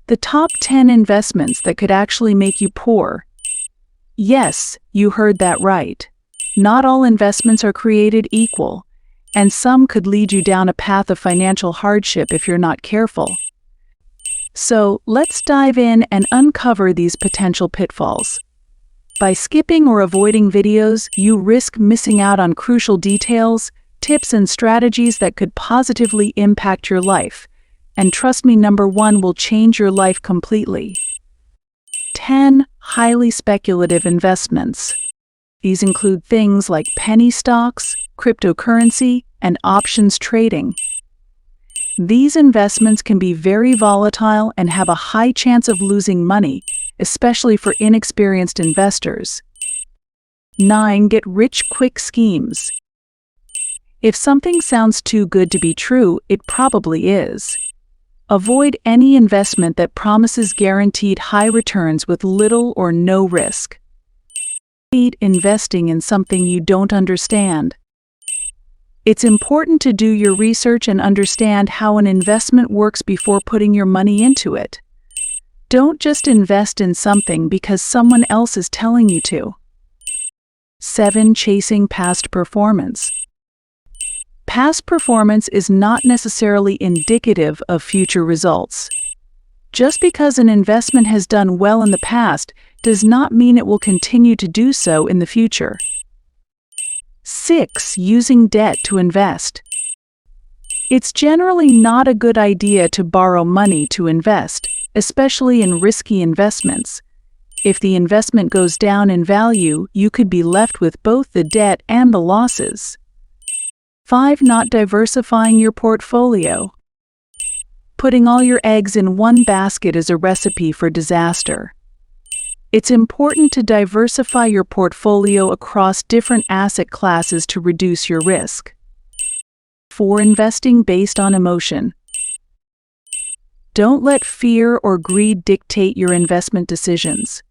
The top 10 investments that could actually make you poor. Yes, you heard that right. Not all investments are created equal, and some could lead you down a path of financial hardship if you're not careful. So, let's dive in and uncover these potential pitfalls. By skipping or avoiding videos, you risk missing out on crucial details, tips, and strategies that could positively impact your life. And trust me, number 1 will change your life completely. 10 highly speculative investments. These include things like penny stocks, cryptocurrency, and options trading. These investments can be very volatile and have a high chance of losing money, especially for inexperienced investors. 9 get-rich-quick schemes. If something sounds too good to be true, it probably is. Avoid any investment that promises guaranteed high returns with little or no risk. 8 investing in something you don't understand. It's important to do your research and understand how an investment works before putting your money into it. Don't just invest in something because someone else is telling you to. 7 chasing past performance. Past performance is not necessarily indicative of future results. Just because an investment has done well in the past does not mean it will continue to do so in the future. 6 using debt to invest. It's generally not a good idea to borrow money to invest, especially in risky investments. If the investment goes down in value, you could be left with both the debt and the losses. 5 not diversifying your portfolio. Putting all your eggs in one basket is a recipe for disaster. It's important to diversify your portfolio across different asset classes to reduce your risk. 4 investing based on emotion. Don't let fear or greed dictate your investment decisions.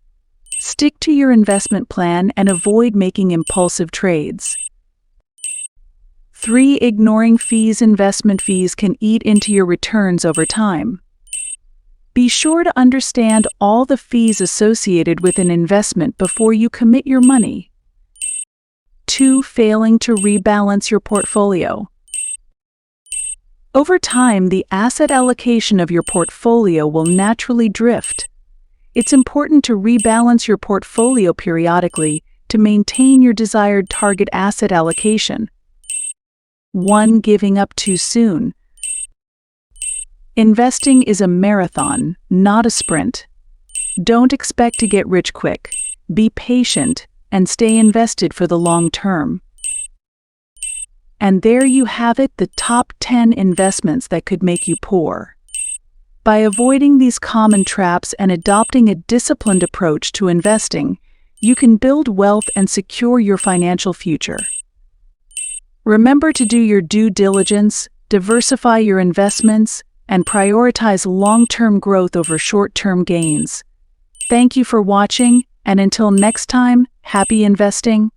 Stick to your investment plan and avoid making impulsive trades. 3 ignoring fees. Investment fees can eat into your returns over time. Be sure to understand all the fees associated with an investment before you commit your money. 2 failing to rebalance your portfolio. Over time, the asset allocation of your portfolio will naturally drift. It's important to rebalance your portfolio periodically to maintain your desired target asset allocation. 1 giving up too soon. Investing is a marathon, not a sprint. Don't expect to get rich quick. Be patient and stay invested for the long term. And there you have it, the top 10 investments that could make you poor. By avoiding these common traps and adopting a disciplined approach to investing, you can build wealth and secure your financial future. Remember to do your due diligence, diversify your investments, and prioritize long-term growth over short-term gains. Thank you for watching, and until next time, happy investing.